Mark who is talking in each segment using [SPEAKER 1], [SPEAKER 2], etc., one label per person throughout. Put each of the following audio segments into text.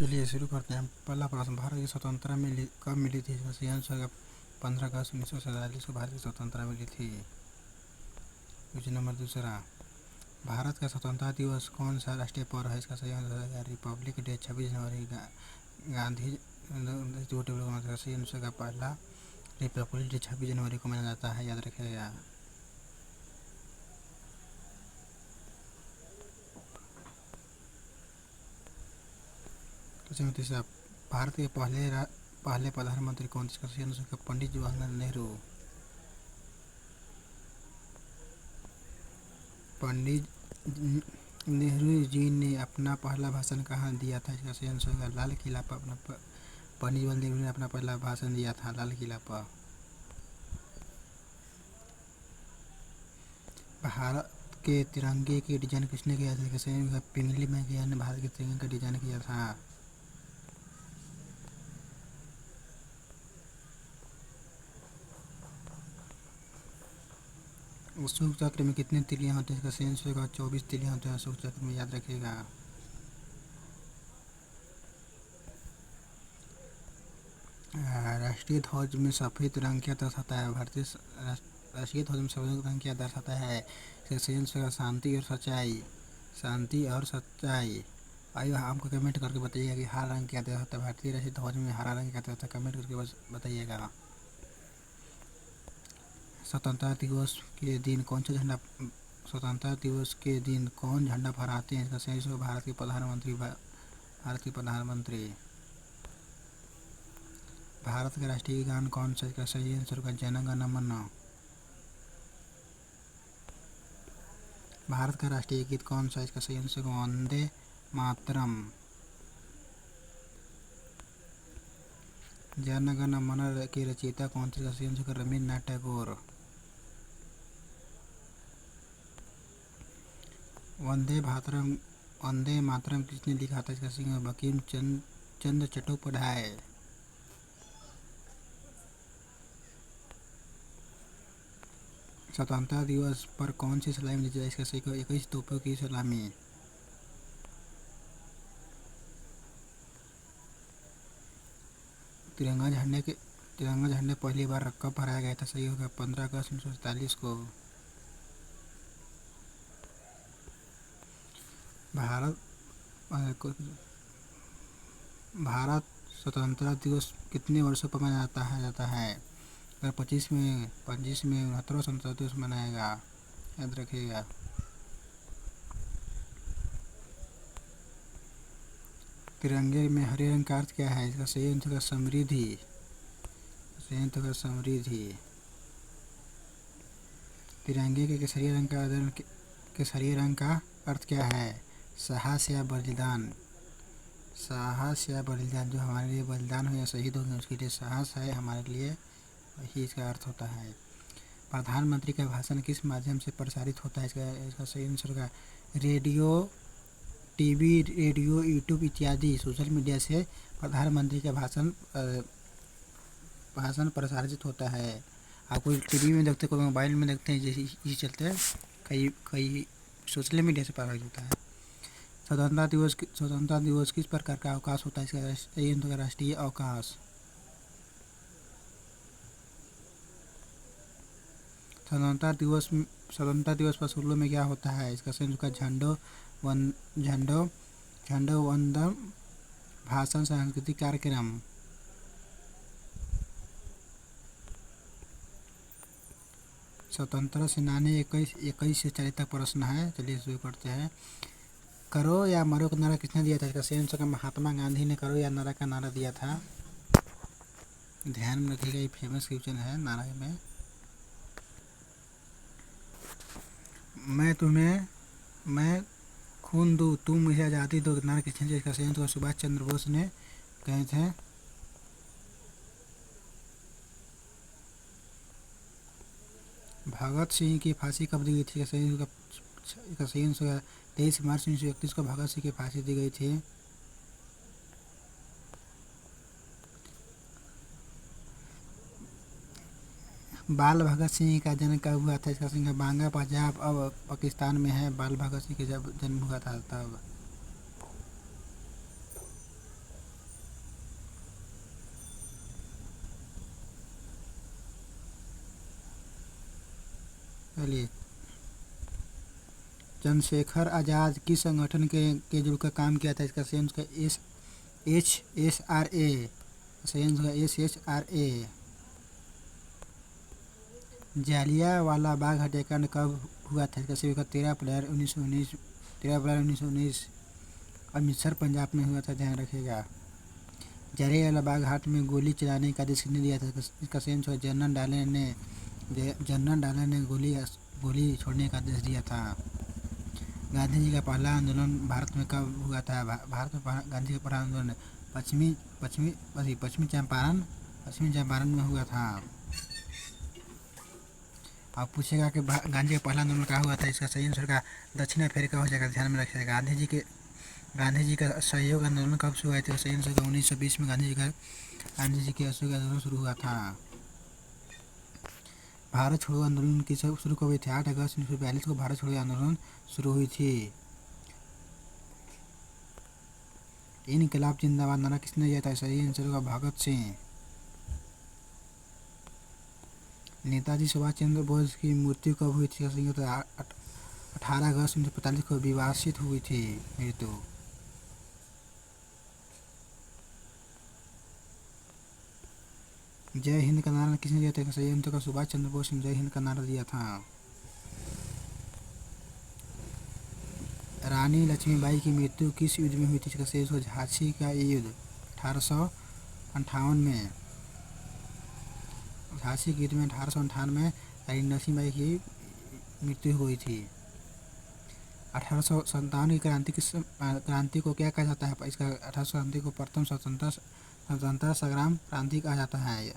[SPEAKER 1] चलिए शुरू करते हैं। पहला प्रश्न, भारत की स्वतंत्रता कब मिली थी? इसका सही आंसर 15 अगस्त 1947 को भारत की स्वतंत्रता मिली थी। क्वेश्चन नंबर दूसरा, भारत का स्वतंत्रता दिवस कौन सा राष्ट्रीय पर्व है? इसका सही आंसर है रिपब्लिक डे 26 जनवरी। गांधी का सही आंसर का पहला रिपब्लिक डे 26 जनवरी को मनाया जाता है, याद रखिएगा। क्वेश्चन तीसरा, भारत के पहले प्रधानमंत्री कौन थे? इसका सही आंसर पंडित जवाहरलाल नेहरू। पंडित नेहरू जी ने अपना पहला भाषण कहाँ दिया था? इसका सही आंसर है लाल किला पर। पंडित जवाहरलाल नेहरू ने अपना पहला भाषण दिया था लाल किला पर। भारत के तिरंगे की डिजाइन किसने किया था? इसका सही आंसर पिंगली मैगया ने भारत के तिरंगे का डिजाइन किया था। अशोक चक्र में कितने तिलियां होते हैं? इसका सही आंसर 24 तिलियां होते हैं अशोक चक्र में, याद रखिएगा। राष्ट्रीय ध्वज में सफेद रंग क्या दर्शाता है? भारतीय राष्ट्रीय ध्वज में सफेद रंग क्या दर्शाता है? इसका सही आंसर शांति और सच्चाई। शांति और सच्चाई। आइए हमको कमेंट करके बताइएगा कि हरा रंग क्या दर्शाता है? भारतीय राष्ट्रीय ध्वज में हरा रंग क्या दर्शाता है? कमेंट करके बस बताइएगा। स्वतंत्रता दिवस के दिन कौन सा झंडा स्वतंत्रता दिवस के दिन कौन झंडा फहराते हैं? इसका सही आंसर भारत के प्रधानमंत्री। भारत का राष्ट्रीय गान कौन सा? इसका सही आंसर होगा जन गण मन। भारत का राष्ट्रीय गीत कौन सा? इसका सही आंसर वंदे मातरम। जन गण मन के रचयिता कौन थे? इसका सही आंसर रवींद्रनाथ टैगोर। वंदे मातरम किसने लिखा था? इसका सही आंसर बंकिम चंद्र चट्टोपाध्याय। स्वतंत्रता दिवस पर कौन सी सलामी दी जाए? इसका सही 21 तोपों की सलामी। तिरंगा झंडे पहली बार कब फहराया गया था? सही होगा 15 अगस्त 1947 को। भारत स्वतंत्रता दिवस कितने वर्षों पर मनाया जाता है? अगर 25 में 69वां स्वतंत्रता दिवस मनाएगा, याद रखिएगा। तिरंगे में हरे रंग का अर्थ क्या है? इसका सही आंसर समृद्धि। तिरंगे के केसरिया रंग का अर्थ क्या है? साहस या बलिदान। जो हमारे लिए बलिदान हो या शहीद हो गए उसके लिए साहस है हमारे लिए, यही इसका अर्थ होता है। प्रधानमंत्री का भाषण किस माध्यम से प्रसारित होता है? इसका सही आंसर का रेडियो, टीवी, यूट्यूब इत्यादि सोशल मीडिया से प्रधानमंत्री का भाषण प्रसारित होता है। आप कोई टीवी में देखते, कोई मोबाइल में देखते हैं, जैसे चलते हैं, कई सोशल मीडिया से प्रभावित होता है। स्वतंत्रता दिवस किस प्रकार का अवकाश होता है? इसका सही आंसर राष्ट्रीय अवकाश। स्वतंत्रता दिवस पर स्कूलों में क्या होता है? इसका सही आंसर झंडो वंदन, भाषण, सांस्कृतिक कार्यक्रम। स्वतंत्रता सेनानी 21 से 40 तक प्रश्न है। चलिए शुरू करते हैं। करो या मरो का नारा किसने दिया था? इसका सही आंसर महात्मा गांधी ने करो या नारा का नारा दिया था। ध्यान में रखिएगा, ये फेमस क्वेश्चन है। नारा में मैं खून दूं तुम मुझे आज़ादी दो नारा किसने दिया? इसका सही आंसर सुभाष चंद्र बोस ने कहे थे। भगत सिंह की फांसी कब दी गई थी? इसका सही आंसर 23 मार्च 1931 को भगत सिंह की फांसी दी गई थी। बाल भगत सिंह का जन्म कब हुआ था? इसका सही बांगा पंजाब अब पाकिस्तान में है। बाल भगत सिंह का जब जन्म हुआ था तब। चलिए, चंद्रशेखर आज़ाद किस संगठन के जुड़कर काम किया था? इसका सही आंसर SHRA। सही आंसर SHRA। जालियांवाला बाग हत्याकांड कब हुआ था? इसका सही 13 अप्रैल 1919 अमृतसर पंजाब में हुआ था, ध्यान रखिएगा। जालियांवाला बाग घाट में गोली चलाने का आदेश किसने दिया था? इसका सही आंसर जनरल डायर ने गोली छोड़ने का आदेश दिया था। गांधी जी का पहला आंदोलन भारत में कब हुआ था? भारत में गांधी का पहला आंदोलन पश्चिमी चंपारण में हुआ था। आप पूछेगा कि गांधी का पहला आंदोलन कहाँ हुआ था? इसका सही आंसर का दक्षिण अफ्रीका हो जाएगा, ध्यान में रखिएगा। गांधी जी का असहयोग आंदोलन कब शुरू हुआ था? सही आंसर का 1920 में गांधी जी के असहयोग आंदोलन शुरू हुआ था। भारत छोड़ो आंदोलन की शुरू कब हुई थी? 8 अगस्त 1942 को भारत छोड़ो आंदोलन शुरू हुई थी। इनकलाब जिंदाबाद नारा किसने दिया था? सही आंसर होगा भगत सिंह। नेताजी सुभाष चंद्र बोस की मृत्यु कब हुई थी? सही होता है 18 अगस्त 1945 को विवासित हुई थी मृत्यु। जय हिंद का नारा किसने दिया था? सही आंसर का सुभाष चंद्र बोस ने जय हिंद का नारा दिया था। रानी लक्ष्मीबाई की मृत्यु किस युद्ध में हुई थी? इसका सही आंसर झांसी का युद्ध 1858 में। झांसी के युद्ध में 1858 में रानी लक्ष्मीबाई की मृत्यु हुई थी। 1857 की क्रांति को क्या कहा जाता है? इसका 1857 को प्रथम स्वतंत्रता संग्राम क्रांति कहा जाता है।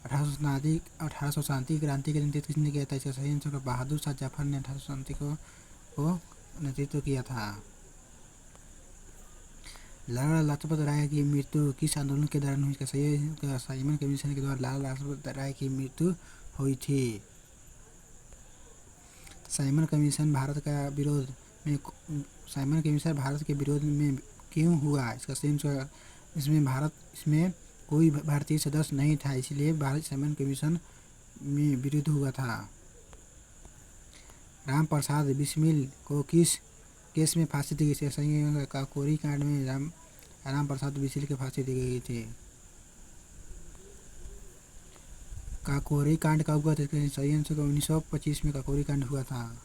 [SPEAKER 1] 1837 क्रांति का नेतृत्व किसने किया था? इसका सही आंसर बहादुर शाह जफर ने 1837 को नेतृत्व किया था। लाला लाजपत राय की मृत्यु किस आंदोलन के दौरान हुई? इसका सही साइमन कमीशन के द्वारा लाला लाजपत राय की मृत्यु हुई थी। साइमन कमीशन भारत के विरोध में क्यों हुआ? इसका सही आंसर इसमें कोई भारतीय सदस्य नहीं था, इसलिए भारत साइमन कमीशन में विरोध हुआ था। राम प्रसाद बिस्मिल को किस केस में फांसी दी गई? सही काकोरी कांड में राम प्रसाद बिस्मिल की फांसी दी गई थी। काकोरी कांड कब हुआ था? सही आंसर 1925 में काकोरी कांड हुआ था।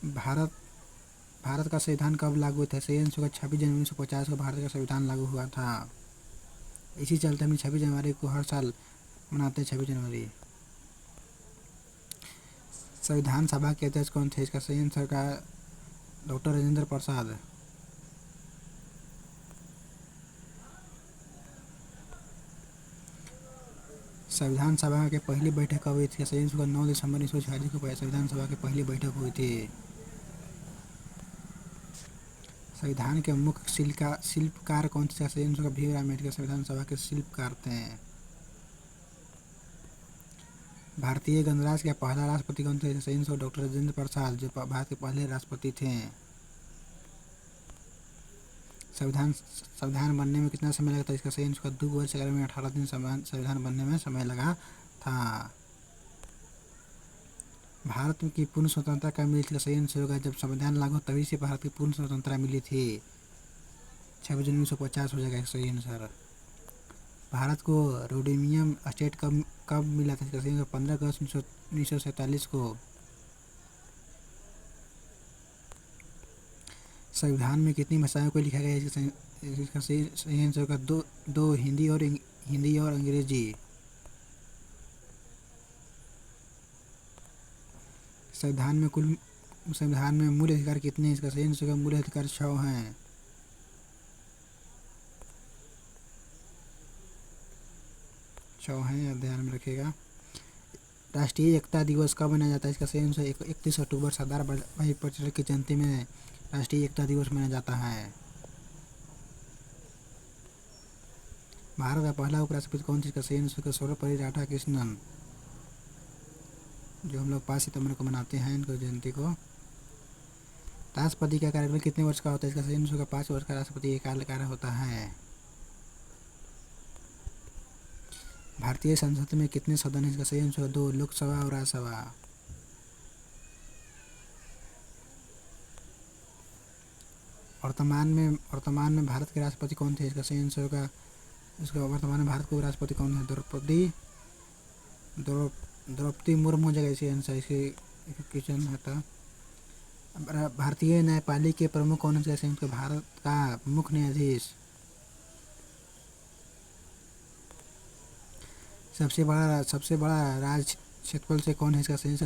[SPEAKER 1] भारत का संविधान कब लागू हुआ था? सही आंसर 26 जनवरी 1950 को भारत का संविधान लागू हुआ था। इसी चलते हम 26 जनवरी को हर साल मनाते हैं 26 जनवरी। संविधान सभा के अध्यक्ष कौन थे? इसका सही आंसर का डॉक्टर राजेंद्र प्रसाद। संविधान सभा की पहली बैठक कब हुई थी? सही आंसर 9 दिसंबर 1946 को संविधान सभा की पहली बैठक हुई थी। संविधान के मुख्य शिल्पकार कौन थे? सही आंसर भीमराव अम्बेडकर संविधान सभा के शिल्पकार थे। भारतीय गणराज्य का पहला राष्ट्रपति कौन थे? सही आंसर डॉक्टर राजेंद्र प्रसाद, जो भारत के पहले राष्ट्रपति थे। संविधान बनने में कितना समय लगा था? इसका सही आंसर 2 वर्ष 11 महीने 18 दिन संविधान बनने में समय लगा था। भारत की पूर्ण स्वतंत्रता कब मिली थी? सही आंसर होगा जब संविधान लागू तभी से भारत की पूर्ण स्वतंत्रता मिली थी। 26 जनवरी 1950 हो जाएगा सही आंसर। भारत को रोडेमियम स्टेट कब मिला था? इसका सही आंसर 15 अगस्त 1947 को। संविधान में कितनी भाषाओं को लिखा गया है? इसका सही आंसर का दो हिंदी और अंग्रेजी। संविधान में मूल अधिकार कितने हैं? इसका सही आंसर का मूल अधिकार 6 हैं। ध्यान में रखिएगा। राष्ट्रीय एकता दिवस कब मनाया जाता है? इसका सही आंसर 31 अक्टूबर सरदार वल्लभ भाई पटेल की जयंती में राष्ट्रीय एकता दिवस मनाया जाता है। भारत का पहला उपराष्ट्रपति कौन थे? इसका सही आंसर सर्वपल्ली राधाकृष्णन, जो हम लोग 5 सितंबर को मनाते हैं इनको जयंती को। राष्ट्रपति का कार्यकाल कितने वर्ष का होता है? इसका सही आंसर 5 वर्ष का राष्ट्रपति का कार्यकाल होता है। भारतीय संसद में कितने सदन हैं? इसका सही आंसर 2, लोकसभा और राज्यसभा। वर्तमान में भारत के राष्ट्रपति कौन थे? इसका सही आंसर होगा, इसका वर्तमान में भारत के राष्ट्रपति कौन है? द्रौपदी मुर्मू जगह इसे आंसर इसके क्वेश्चन था। भारतीय न्यायपालिका के प्रमुख कौन है? इसका भारत का मुख्य न्यायाधीश। सबसे बड़ा राज्य क्षेत्रफल से कौन है? इसका सही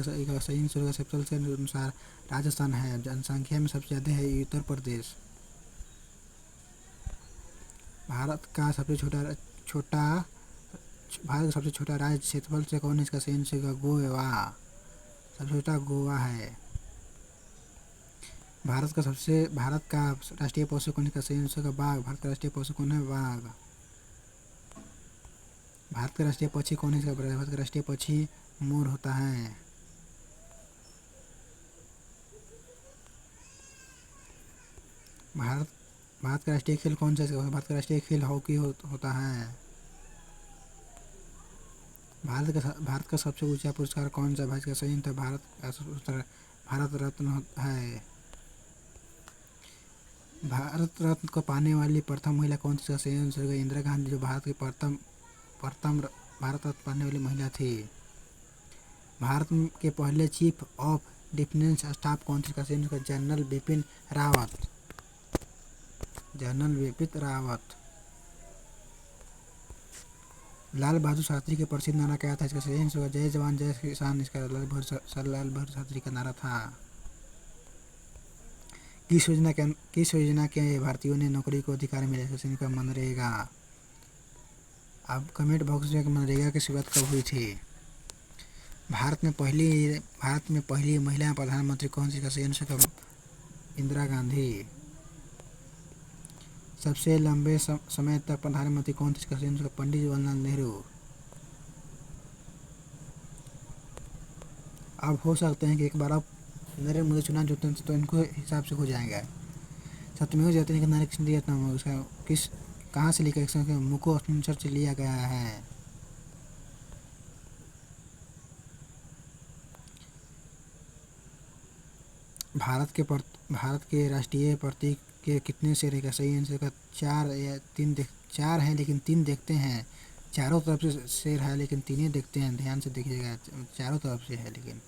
[SPEAKER 1] क्षेत्रफल के अनुसार राजस्थान है। जनसंख्या में सबसे ज्यादा है उत्तर प्रदेश। भारत का सबसे छोटा राज्य क्षेत्रफल से कौन है? इसका सही आंसर गोवा। सबसे छोटा गोवा है। भारत का राष्ट्रीय पशु कौन है? इसका सही आंसर बाघ। भारत का राष्ट्रीय पशु कौन है? बाघ। भारत का राष्ट्रीय पक्षी कौन है? इसका भारत का राष्ट्रीय पक्षी मोर होता है। भारत का राष्ट्रीय खेल कौन सा है? भारत का राष्ट्रीय खेल हॉकी होता है। भारत का सबसे ऊंचा पुरस्कार कौन सा है? इसका सही आंसर भारत रत्न है। भारत रत्न को पाने वाली प्रथम महिला कौन सी? इसका सही आंसर इंदिरा गांधी, जो भारत की प्रथम भारत रत्न पाने वाली महिला थी। भारत के पहले चीफ ऑफ डिफेंस स्टाफ कौन थे? इसका सही आंसर जनरल बिपिन रावत। लाल बहादुर शास्त्री के प्रसिद्ध नारा क्या था? इसका सही आंसर जय जवान जय किसान। इसका लाल बहादुर शास्त्री का नारा था। किस योजना के भारतीयों ने नौकरी को अधिकार मिला? इसका मनरेगा। अब कमेंट बॉक्स में मनरेगा की शुरुआत कब हुई थी? भारत में पहली महिला प्रधानमंत्री कौन सी? का सही आंसर इंदिरा गांधी। सबसे लंबे समय तक प्रधानमंत्री कौन थे? इसका सही आंसर पंडित जवाहरलाल नेहरू। अब हो सकते हैं कि एक बार आप नरेंद्र मोदी चुनाव जीतते हैं तो इनको हिसाब से हो जाएगा। सत्यमेव जयते नारा किसने दिया था? उसका कहाँ से लिखा? मुको अस्मिंसर से लिया गया है। भारत के राष्ट्रीय प्रतीक के कितने शेर है? सही आंसर का 4 या 3 4 हैं, लेकिन 3 देखते हैं। चारों तरफ से शेर है लेकिन 3 ही देखते हैं। ध्यान से देखिएगा, चारों तरफ से है लेकिन।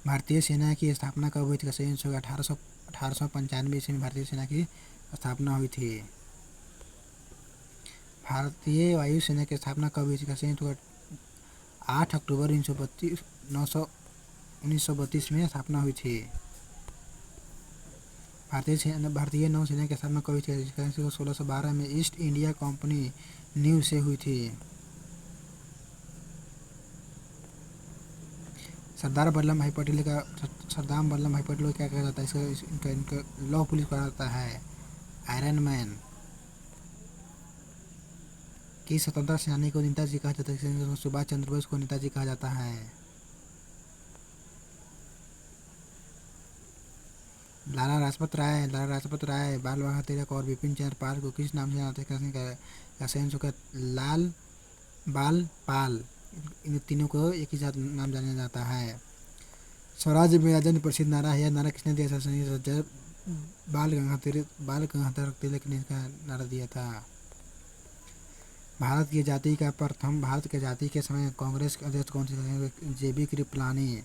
[SPEAKER 1] भारतीय सेना की स्थापना कब हुई थी? सही आंसर 1895 ईस्वी में भारतीय सेना की स्थापना हुई थी। भारतीय वायुसेना की स्थापना कब हुई थी? सही आंसर 8 अक्टूबर 1932 में स्थापना हुई थी। भारतीय नौसेना की स्थापना कब हुई थी? 1612 में ईस्ट इंडिया कंपनी न्यू से हुई थी। सरदार वल्लभ भाई पटेल को क्या कहा जाता है? इनका लौह पुलिस कहा जाता है, आयरन मैन। किस स्वतंत्रता सेनानी को नेताजी कहा जाता है? सुभाष चंद्र बोस को नेताजी कहा जाता है। लाला लाजपत राय, बाल गंगाधर तिलक और बिपिन चंद्र पाल को किस नाम से जानते हैं? लाल बाल पाल। इन तीनों को एक ही साथ नाम जाना जाता है। स्वराज मेरा जन प्रसिद्ध नारा है। यह नारा किसने दिया था? बाल गंगाधर तिलक ने इसका नारा दिया था। भारत की जाति के समय कांग्रेस के अध्यक्ष कौन थे? JB कृपलानी।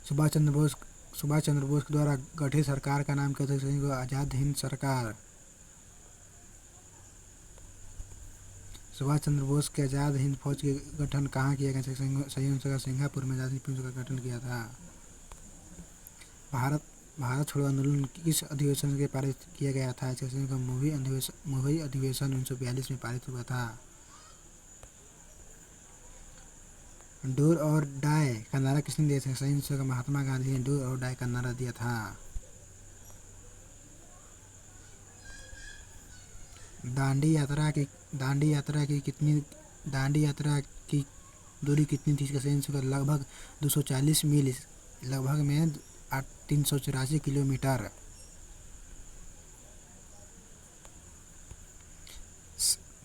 [SPEAKER 1] सुभाष चंद्र बोस द्वारा गठित सरकार का नाम क्या था? आजाद हिंद सरकार। सुभाष चंद्र बोस के आजाद हिंद फौज के गठन कहाँ किया गया? सही आंसर सिंगापुर में आजाद हिंद फौज का गठन किया था। भारत छोड़ो आंदोलन किस अधिवेशन के पारित किया गया था? मुंबई अधिवेशन 1942 में पारित हुआ था। डू और डाई का नारा किसने दिया था? सही आंसर महात्मा गांधी ने डू और डाई का नारा दिया था। दांडी यात्रा की दूरी कितनी थी? इसका सही आंसर लगभग 240 मील, लगभग में 384 किलोमीटर।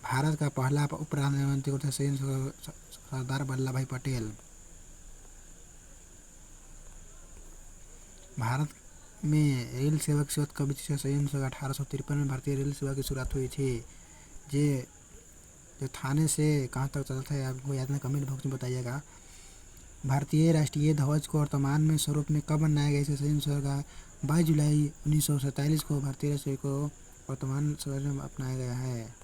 [SPEAKER 1] भारत का पहला उप प्रधानमंत्री कौन थे? सरदार वल्लभ भाई पटेल। भारत में रेल सेवा की शुरुआत कब थी? 1853 में भारतीय रेल सेवा की शुरुआत हुई थी। जो थाने से कहाँ तक चलता है आपको याद में कमेंट बॉक्स में बताइएगा। भारतीय राष्ट्रीय ध्वज को वर्तमान में स्वरूप में कब बनाया गया? 22 जुलाई 1947 को भारतीय राष्ट्रीय को वर्तमान स्वरूप में अपनाया गया है।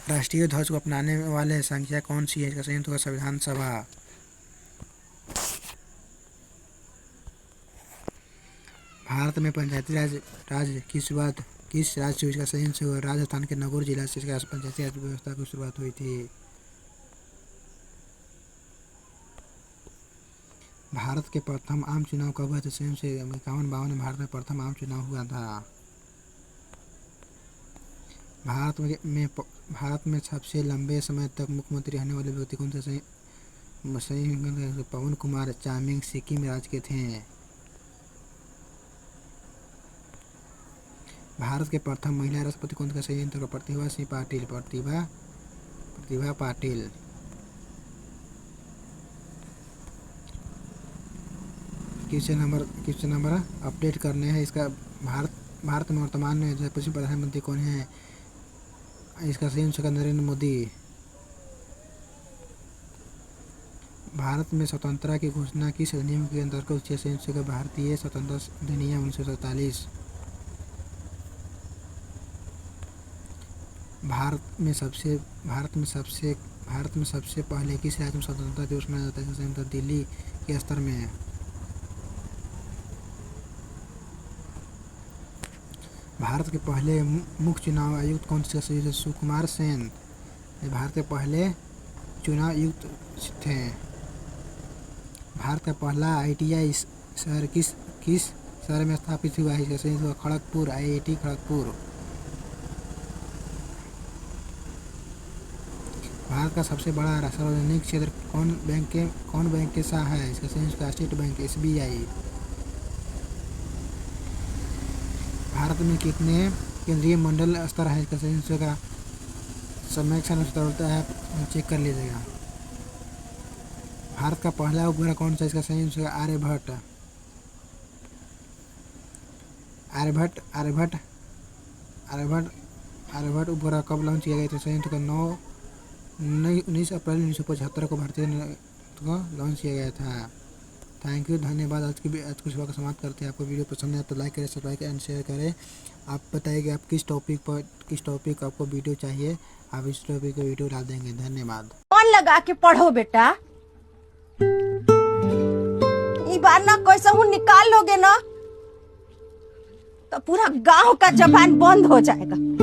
[SPEAKER 1] राष्ट्रीय ध्वज को अपनाने वाले संख्या कौन सी है? इसका सही होगा संविधान सभा। भारत में पंचायती राज की शुरुआत किस राज्य से? इसका सही होगा राजस्थान के नगौर जिला से इसका पंचायती राज व्यवस्था की शुरुआत हुई थी। भारत के प्रथम आम चुनाव कब हुआ था? 51-52 में भारत में प्रथम आम चुनाव हुआ था। भारत में सबसे लंबे समय तक मुख्यमंत्री रहने वाले व्यक्ति कौन थे? पवन कुमार चामिंग सिक्किम राज्य के थे। भारत के प्रथम महिला राष्ट्रपति कौन थे? सही उत्तर Pratibha Singh Patil. Pratibha Patil. Question number update करने हैं। इसका भारत में वर्तमान में जो प्रधानमंत्री कौन है? इसका सही उत्तर नरेंद्र मोदी। भारत में स्वतंत्रता की घोषणा किस अधिनियम के अंतर्गत हुई? भारतीय स्वतंत्रता अधिनियम 1947। भारत में सबसे पहले किस राज्य में स्वतंत्रता दिवस मनाया जाता है? दिल्ली के स्तर में। भारत के पहले मुख्य चुनाव आयुक्त कौन से? सुकुमार सेन। भारत के पहले चुनाव आयुक्त थे। भारत का पहला ITI शहर किस शहर में स्थापित हुआ है? खड़गपुर। IIT खड़गपुर। भारत का सबसे बड़ा सार्वजनिक क्षेत्र कौन बैंक के साथ है? इसका सही स्टेट बैंक SBI। भारत में कितने केंद्रीय मंडल स्तर है? इसका सही का समय होता है, चेक कर लीजिएगा। भारत का पहला उपग्रह कौन सा? इसका सही आर्यभट्ट। आर्यभट्ट उपग्रह कब लॉन्च किया गया था? सही 19 अप्रैल 1975 को भारतीय को लॉन्च किया गया था। थैंक यू, धन्यवाद। आज की सुबह का समाप्त करते हैं। आपको वीडियो पसंद है तो लाइक करें, सब्सक्राइब करें, शेयर करें। आप बताइए कि आप किस टॉपिक आपको वीडियो चाहिए, आप इस टॉपिक को वीडियो डाल देंगे। धन्यवाद।
[SPEAKER 2] मन लगा के पढ़ो बेटा, इस बार ना कैसे हूँ निकाल लोगे ना तो पूरा गांव का जबान बंद हो जाएगा।